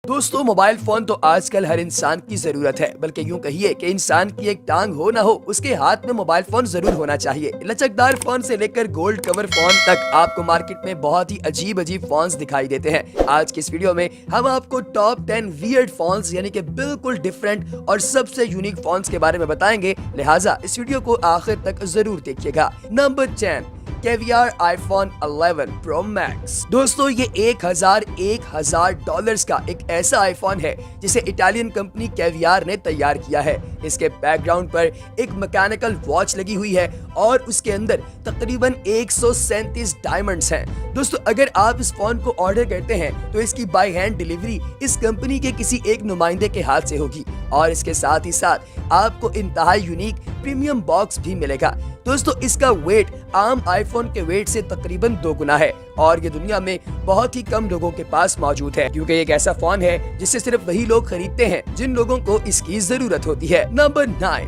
दोस्तों mobile phone तो आजकल हर इंसान की जरूरत है, बल्कि यूं कहिए कि इंसान की एक टांग हो ना हो उसके हाथ में मोबाइल फोन जरूर होना चाहिए। लचकदार फोन से लेकर गोल्ड कवर फोन तक आपको मार्केट में बहुत ही अजीब फोन्स दिखाई देते हैं। आज की इस वीडियो में हम आपको टॉप 10 वियर्ड फोन्स यानी कि बिल्कुल डिफरेंट और सबसे यूनिक फोन्स के बारे में बताएंगे, लिहाजा इस वीडियो को आखिर तक जरूर देखिएगा। Number 10 caviar iPhone 11 pro max. दोस्तों ये $1000 का एक ऐसा आईफोन है जिसे इटालियन कंपनी कैवियर ने तैयार किया है। इसके बैकग्राउंड पर एक मैकेनिकल वॉच लगी हुई है और उसके अंदर तकरीबन 137 डायमंड्स हैं। दोस्तों अगर आप इस फोन को ऑर्डर करते हैं तो इसकी बाय हैंड डिलीवरी इस कंपनी के किसी एक नुमाइंदे के हाथ से होगी और इसके साथ ही साथ आपको इंतहाई यूनिक प्रीमियम बॉक्स भी मिलेगा। दोस्तों इसका वेट आम आईफोन के वेट से तकरीबन 2 गुना है और ये दुनिया में बहुत ही कम लोगों के पास मौजूद है, क्योंकि एक ऐसा फोन है जिसे सिर्फ वही लोग खरीदते हैं जिन लोगों को इसकी जरूरत होती है। नंबर 9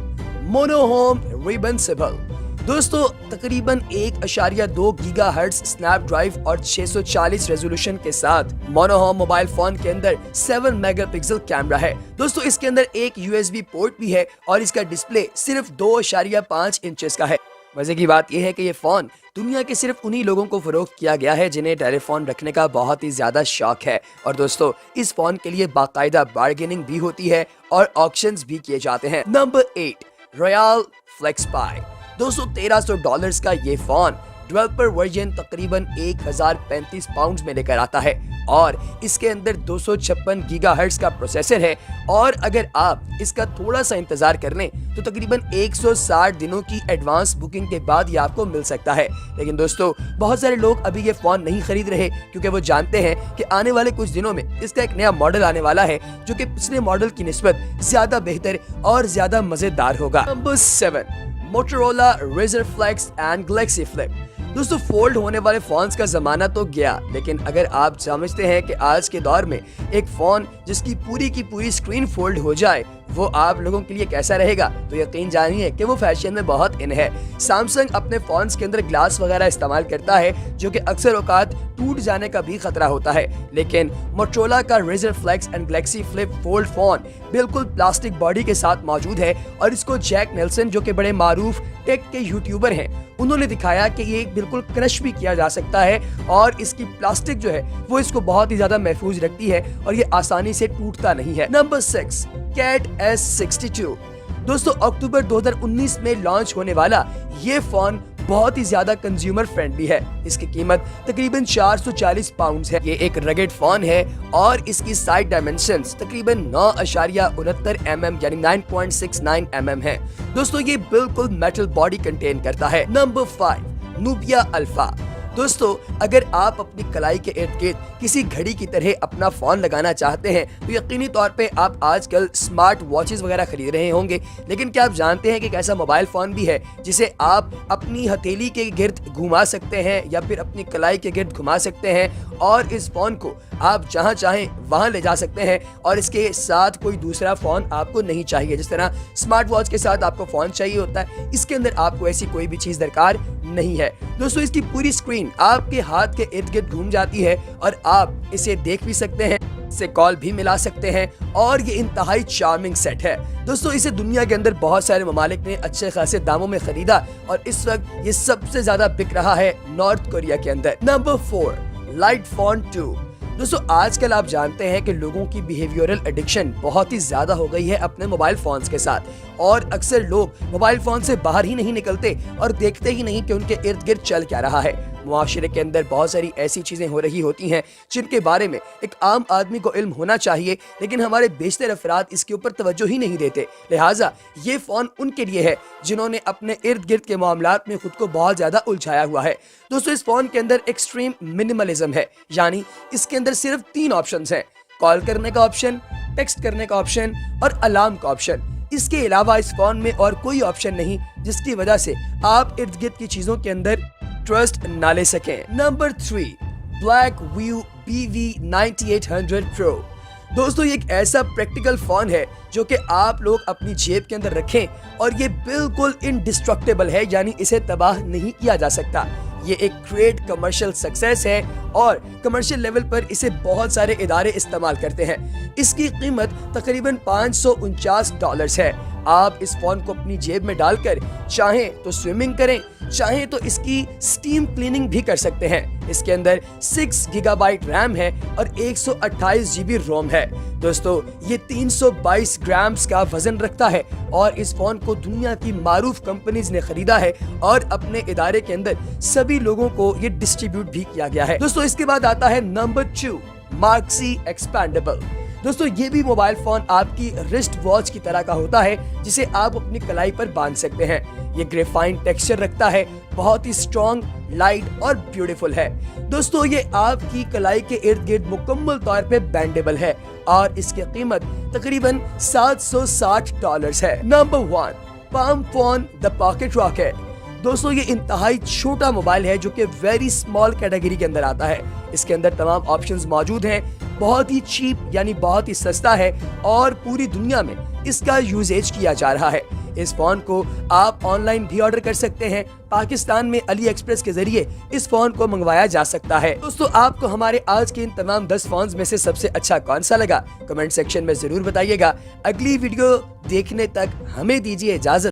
मोनोहोम रिबनसिबल। दोस्तों तकरीबन 1.2 गीगाहर्ट्ज स्नैपड्राइव और 640 रेजोल्यूशन के साथ मोनोहोम मोबाइल फोन के अंदर 7 मेगापिक्सल कैमरा है। दोस्तों इसके अंदर एक USB पोर्ट भी है और इसका डिस्प्ले सिर्फ 2.5 इंचेस का है। मजे की बात यह है कि ये फोन दुनिया के सिर्फ उन्हीं लोगों को फरोख्त किया गया है जिन्हें टेलीफोन रखने का बहुत ही ज्यादा शौक है। और दोस्तों इस फोन के लिए बाकायदा बार्गेनिंग भी होती है और ऑक्शंस भी किए जाते हैं। Number 8 Royal Flexpay. दोस्तों $1300 का ये फोन डेवलपर वर्जन तकरीबन 1035 पाउंड में लेकर आता है और इसके अंदर 256 गीगाहर्ट्ज का प्रोसेसर है और अगर आप इसका थोड़ा सा इंतजार कर लें तो तकरीबन 160 दिनों की एडवांस बुकिंग के बाद ये आपको मिल सकता है। लेकिन दोस्तों बहुत सारे लोग अभी ये फोन नहीं खरीद रहे क्योंकि वो जानते हैं कि आने वाले कुछ दिनों में इसका एक नया मॉडल आने वाला है जो कि पिछले मॉडल की निस्बत ज्यादा बेहतर और ज्यादा मजेदार होगा। Number 7 Motorola Razr Flex and Galaxy Flip। दोस्तों फोल्ड होने वाले फोन्स का जमाना तो गया, लेकिन अगर आप समझते हैं कि आज के दौर में एक फोन जिसकी पूरी की पूरी स्क्रीन फोल्ड हो जाए वो आप लोगों के लिए कैसा रहेगा, तो यकीन जानिए कि वो फैशन में बहुत इन है। सैमसंग अपने फोन्स के अंदर ग्लास वगैरह इस्तेमाल करता है जो कि अक्सर औकात टूट जाने का भी खतरा होता है, लेकिन मोटोरोला का Razr Flex and Galaxy Flip fold phone बिल्कुल प्लास्टिक बॉडी के साथ मौजूद है और इसको जैक नेल्सन जो कि बड़े मारूफ टेक के यूट्यूबर हैं उन्होंने दिखाया कि ये बिल्कुल क्रश भी किया जा सकता है और इसकी प्लास्टिक जो है वो इसको बहुत ही ज्यादा महफूज रखती है और ये आसानी से टूटता नहीं है। नंबर 6 कैट S62। दोस्तों अक्टूबर 2019 में लॉन्च होने वाला ये फोन बहुत ही ज्यादा कंज्यूमर फ्रेंडली है। इसकी कीमत तकरीबन 440 पाउंड है। ये एक रगेड फोन है और इसकी साइड डायमेंशंस तकरीबन 9.69 mm यानी 9.69 mm है। दोस्तों ये बिल्कुल मेटल बॉडी कंटेन करता है। Number 5 Nubia alpha. दोस्तों अगर आप अपनी कलाई के इर्द गिर्द किसी घड़ी की तरह अपना फोन लगाना चाहते हैं तो यकीनी तौर पे आप आजकल स्मार्ट वॉचेस वगैरह खरीद रहे होंगे, लेकिन क्या आप जानते हैं कि एक ऐसा मोबाइल फोन भी है जिसे आप अपनी हथेली के गिर्द घुमा सकते हैं या फिर अपनी कलाई के गिर्द घुमा सकते हैं और इस फोन को आप जहां चाहें वहां ले जा सकते हैं और इसके साथ कोई दूसरा फोन आपको नहीं चाहिए। जिस तरह स्मार्ट वॉच के साथ आपको फोन चाहिए होता है, इसके अंदर आपको ऐसी कोई भी चीज दरकार नहीं है। दोस्तों इसकी पूरी स्क्रीन आपके हाथ के इर्द गिर्द घूम जाती है और आप इसे देख भी सकते हैं, से कॉल भी मिला सकते हैं और ये इंतहाई चार्मिंग सेट है। दोस्तों इसे दुनिया के अंदर बहुत सारे ममालिक ने अच्छे खासे दामों में खरीदा और इस वक्त ये सबसे ज्यादा बिक रहा है नॉर्थ कोरिया के अंदर। Number 4 light phone 2। दोस्तों आजकल आप जानते हैं कि लोगों की बिहेवियरल एडिक्शन बहुत ही ज्यादा हो गई है अपने मोबाइल फोन्स के साथ और अक्सर लोग मोबाइल फोन से बाहर ही नहीं निकलते और देखते ही नहीं कि उनके इर्द गिर्द चल क्या रहा है। मुआशरे के अंदर बहुत सारी ऐसी चीजें हो रही होती हैं जिनके बारे में एक आम आदमी को इल्म होना चाहिए, लेकिन हमारे बेशतर अफराद इसके ऊपर तवज्जो ही नहीं देते। लिहाजा ये फोन उनके लिए है जिन्होंने अपने इर्द गिर्द के मामलात में खुद को बहुत ज्यादा उलझाया हुआ है। दोस्तों इस फोन के अंदर एक्सट्रीम मिनिमलिज्म है, यानी इसके अंदर सिर्फ 3 ऑप्शंस हैं, कॉल करने का ऑप्शन, टेक्स्ट करने का ऑप्शन और अलार्म का ऑप्शन। इसके अलावा इस फोन में और कोई ऑप्शन नहीं जिसकी वजह से आप इर्द गिर्द की चीजों के अंदर ट्रस्ट ना ले सकें। Number 3 BlackView BV9800 Pro। दोस्तों ये एक ऐसा प्रैक्टिकल फोन है जो कि आप लोग अपनी जेब के अंदर रखें और ये बिल्कुल इंडिस्ट्रक्टेबल है, यानी इसे तबाह नहीं किया जा सकता। یہ ایک ग्रेट कमर्शियल सक्सेस है और कमर्शियल लेवल पर इसे बहुत सारे इदारे इस्तेमाल करते हैं। इसकी कीमत तकरीबन $549 है। आप इस फोन को अपनी जेब में डालकर चाहें तो स्विमिंग करें, चाहें तो इसकी स्टीम क्लीनिंग भी कर सकते हैं। इसके अंदर 6 गीगाबाइट रैम है और 128 GB रोम है। दोस्तों ये 322 ग्राम्स का वजन रखता है और इस फोन को दुनिया की मारूफ कंपनीज ने खरीदा है और अपने इदारे के अंदर सभी लोगों को ये डिस्ट्रीब्यूट भी किया गया है। दोस्तों इसके बाद आता है नंबर 2, मार्क्सी एक्सपैंडेबल। दोस्तों ये भी मोबाइल फोन आपकी रिस्ट वॉच की तरह का होता है जिसे आप अपनी कलाई पर बांध सकते हैं। ये ग्रेफाइन टेक्सचर रखता है, बहुत ही स्ट्रॉन्ग, लाइट और ब्यूटीफुल है। दोस्तों ये आपकी कलाई के इर्द गिर्द मुकम्मल तौर पे बैंडेबल है और इसकी कीमत तकरीबन $760 है। Number 1, palm phone the pocket rocket. दोस्तों ये इंतहाई छोटा मोबाइल है जो कि वेरी स्मॉल कैटेगरी के अंदर आता है। इसके अंदर तमाम ऑप्शंस मौजूद हैं, बहुत ही चीप यानी बहुत ही सस्ता है और पूरी दुनिया में इसका यूजेज किया जा रहा है। इस फोन को आप ऑनलाइन भी ऑर्डर कर सकते हैं। पाकिस्तान में अली एक्सप्रेस के जरिए इस फोन को मंगवाया जा सकता है। दोस्तों आपको हमारे आज के इन तमाम 10 फोन्स में से सबसे अच्छा कौन सा लगा, कमेंट सेक्शन में जरूर बताइएगा। अगली वीडियो देखने तक हमें दीजिए इजाजत।